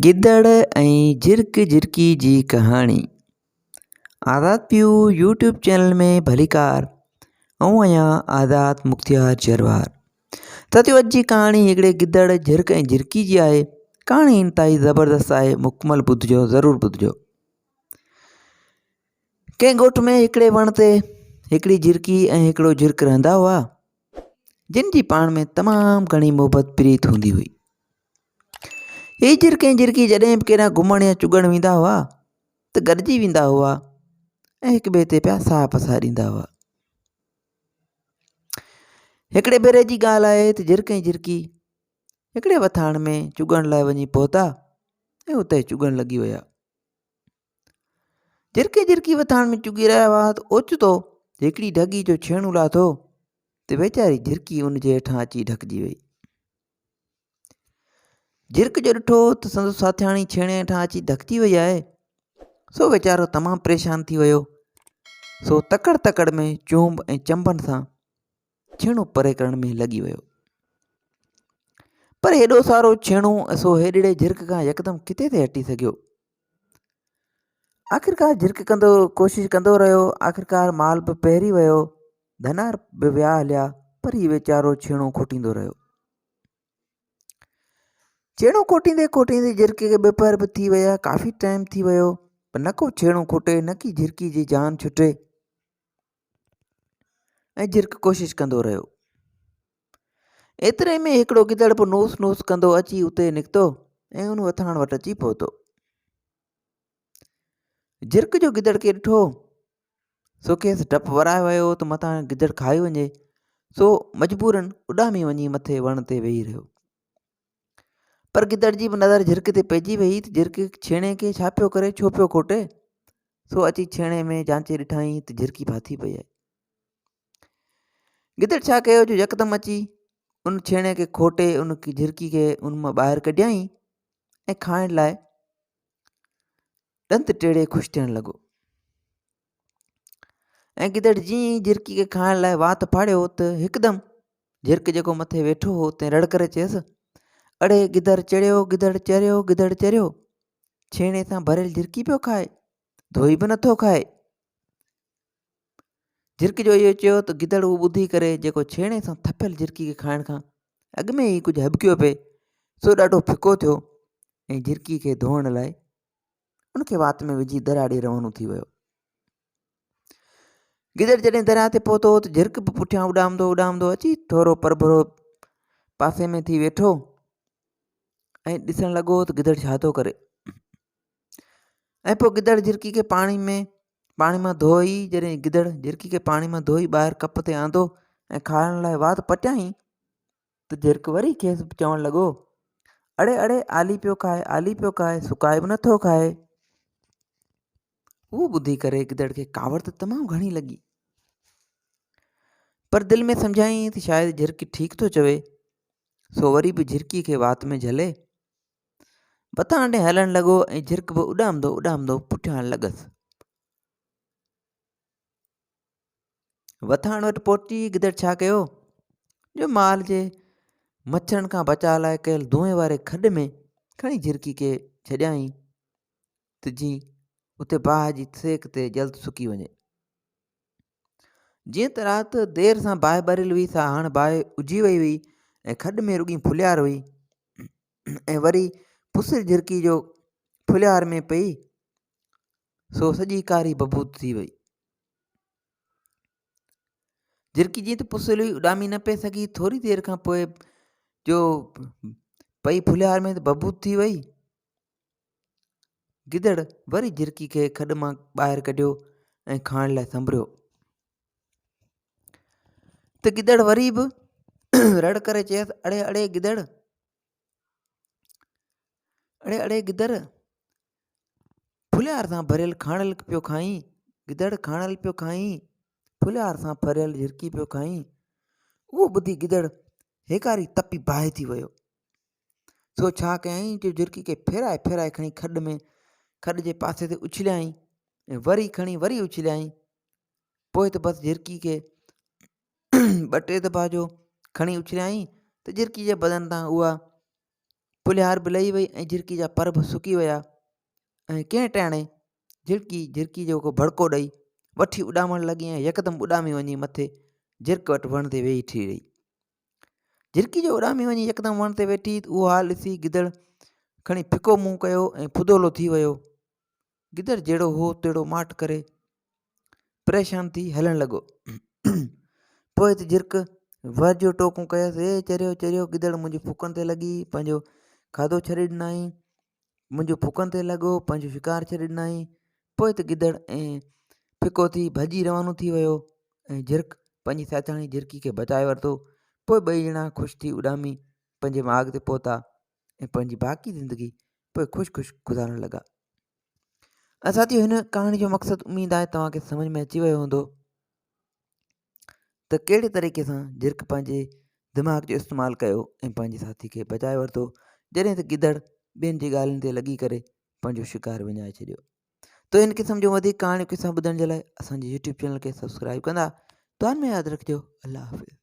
गिदड़ ऐं झिरक झिरकी जी कहाणी। आज़ाद पियो यूट्यूब चैनल में भलीकार ऐं आहियां आज़ाद मुख्तियार जरवार। साथियों, अॼु जी कहाणी हिकिड़े गिदड़ झिरक ऐं झिरकी जी आहे। कहाणी इंतहाई ज़बरदस्त आहे, मुकमल ॿुधिजो, ज़रूरु ॿुधिजो। कंहिं ॻोठ में हिकिड़े वण ते हिकिड़ी झिरकी ऐं हिकिड़ो झिरक रहंदा हुआ, जिन जी पाण में तमामु घणी मोहबत प्रीत हूंदी हुई। हे झिरक ऐं झिरकी जॾहिं बि केॾांहुं घुमण या चुगण वेंदा हुआ त गॾिजी वेंदा हुआ ऐं हिक ॿिए ते पिया साह पसाह ॾींदा हुआ। हिकिड़े भेरे जी ॻाल्हि आहे त झिरक ऐं झिरकी हिकिड़े वथाण में चुगण लाइ वञी पहुता ऐं उते चुगण लॻी विया। झिरक ऐं झिरकी वथाण में चुगी रहिया हुआ त ओचितो हिकिड़ी ढगी जो छेणो लाथो त वेचारी झिरकी उन जे हेठां अची ढकिजी वई। झिरक जो ॾिठो त संदसि साथियाणी छेणे हेठां अची ढकिजी वई आहे, सो वीचारो तमामु परेशान थी वियो। सो तकड़ तकड़ में चूंब ऐं चंबनि सां छेणो परे करण में लॻी वियो। पर हेॾो सारो छेणो सो हेॾड़े झिरक खां यकदमि किथे ते हटी सघियो। आख़िरकार झिरक कोशिशि कंदो रहियो। आख़िरकार माल बि पहिरी वियो, धनार बि विया हलिया, पर हीउ वीचारो छेणो खोटींदो रहियो। छेणो खोटींदे खोटींदे झिरक खे ॿिपर बि थी विया, काफ़ी टाइम थी वियो, पर न को छेणो खोटे, न की झिरकी जी जान छुटे। ऐं झिरक कोशिशि कंदो रहियो। एतिरे में हिकिड़ो गिदड़ बि नोस नोस कंदो अची उते निकितो ऐं उन वथाण वटि अची पहुतो। झिरक जो गिदड़ खे ॾिठो, सो खेसि डपु वराए वियो त मथां गिदड़ खाई वञे, सो मजबूरन उॾामी वञी मथे वण ते वेही रहियो। पर गिदड़ जी बि नज़र झिरक ते पइजी वई त झिरक छेणे खे छा पियो करे, छो पियो खोटे। सो अची छेणे में जांचे ॾिठाई त झिरकी फाथी पई आहे। गिदड़ छा कयो जो यकदमि अची उन छेणे खे खोटे उन झिरकी खे उन मां ॿाहिरि कढियई ऐं खाइण लाइ ॾंद टेड़े ख़ुशि थियणु लॻो। ऐं गिदड़ जीअं ई झिरकी खे खाइण लाइ वात फाड़ियो त हिकदमि झिरक जेको मथे वेठो हो ते रड़ करे चयसि, अड़े गिदड़ चढ़ियो, गिदड़ चरियो, गिदड़ चरियो, छेणे सां भरियल झिरकी पियो खाए, धोई बि नथो खाए। झिरक जो इहो चयो त गिदड़ उहो ॿुधी करे, जेको छेणे सां थपियल झिरकी खे खाइण खां अॻु में ई कुझु हबकियो पिए, सो ॾाढो फिको थियो ऐं झिरकी खे धोअण लाइ उनखे वात में विझी दरिया ॾे रवानो थी वियो। गिदड़ जॾहिं दरिया ते पहुतो त झिरक बि पुठियां उॾामंदो उॾामंदो अची थोरो परभरो पासे में थी वेठो ऐं ॾिसणु लॻो त गिदड़ छा थो करे। ऐं पोइ गिदड़ झिरकी खे पाणी मां धोई, जॾहिं गिदड़ झिरकी खे पाणी मां धोई ॿाहिरि कप ते आंदो ऐं खाइण लाइ वात पटियाई त झिरक वरी खेसि चवणु लॻो, अड़े अड़े आली पियो खाए, आली पियो खाए, सुकाए बि नथो खाए। उहो ॿुधी करे गिदड़ खे कावड़ त तमामु घणी लॻी, पर दिलि में सम्झाई त शायदि झिरक ठीकु थो चवे। सो वरी बि झिरकी खे वात में झले वथाण ॾे हलणु लॻो ऐं झिरक बि उॾामंदो उॾामंदो पुठियां लॻसि। वथाण वटि पहुची गिदड़ छा कयो जो माल जे मच्छरनि खां बचाव लाइ कयल धुएं वारे खॾ में खणी झिरकी खे छॾियई त जीअं उते बाहि जी सेक ते जल्द सुकी वञे। जीअं त राति देरि सां बाहि ॿरियल हुई, सा हाणे बाहि उजी वई हुई ऐं खॾ में रुॻी फुलियार हुई ऐं वरी पुसिल झिरकी जो फुलियार में पई, सो सॼी कारी बबूत थी वई। झिरकी जीअं त पुसिल हुई उॾामी न पई सघी, थोरी देरि खां पोइ जो पई फुलियार में त बबूत थी वई। गिदड़ वरी झिरकी खे खॾ मां ॿाहिरि कढियो ऐं खाइण लाइ संभरियो त गिदड़ वरी बि रड़ करे चयसि, अड़े अड़े गिदड़, अड़े अड़े गिदड़, फुलियार सां भरियल खाणल पियो खाई, गिदड़ खाणल पियो खाई, फुलियार सां भरियल झिरकी पियो खाई। उहो ॿुधी गिदड़ हेकारी तपी बाहि थी वियो। सो छा कयई जो झिरकी खे फेराए फेराए खणी खॾ जे पासे ते उछलियाई ऐं वरी खणी वरी उछलियाई। पोइ त बसि झिरकी खे 2-3 दफ़ा जो खणी उछलियाई त झिरकी जे बदन तां उहा पुलिहार बि लही वई ऐं झिरकी जा पर बि सुकी विया ऐं कंहिं टाणे झिरकी जो को भड़को ॾेई वठी उॾामण लॻी ऐं यकदमि उॾामी वञी मथे झिरक वटि वण ते वेही थी रही। झिरकी जो उॾामी वञी यकदमि वण ते वेठी उहो हाल ॾिसी गिदड़ खणी फिको मुंहुं कयो ऐं फुदोलो थी वियो। गिदड़ जहिड़ो हो तहिड़ो माठ करे परेशान थी हलणु लॻो। पोइ त झिरक वर जो टोकूं कयसि, ए चरियो चरियो गिदड़ मुंहिंजी फुकनि ते लॻी, पंहिंजो खाधो छॾे ॾिनई, मुंहिंजो फुकनि ते लॻो, पंहिंजो शिकार छॾे ॾिनई। पोइ त गिदड़ ऐं फिको थी भॼी रवानो थी वियो ऐं झिरक पंहिंजी साचाणी झिरकी खे बचाए वरितो। पोइ ॿई ॼणा ख़ुशि थी उॾामी पंहिंजे माॻ ते पहुता ऐं पंहिंजी बाक़ी ज़िंदगी पोइ ख़ुशि गुज़ारण लॻा। साथियों, हिन कहाणी जो मक़सदु उमेद आहे तव्हांखे सम्झ में अची वियो हूंदो त कहिड़े तरीक़े सां झिरक पंहिंजे दिमाग़ जो इस्तेमालु कयो ऐं पंहिंजे साथी खे बचाए वरितो, जॾहिं त गिदड़ ॿियनि जी ॻाल्हियुनि ते लॻी करे पंहिंजो शिकार विञाए छॾियो। तो इन क़िस्म जो वधीक कहाणियूं किस्सा ॿुधण जे लाइ असांजे YouTube चैनल खे सब्सक्राइब कंदा। दुआनि में यादि रखिजो। अल्लाह हाफ़िज़।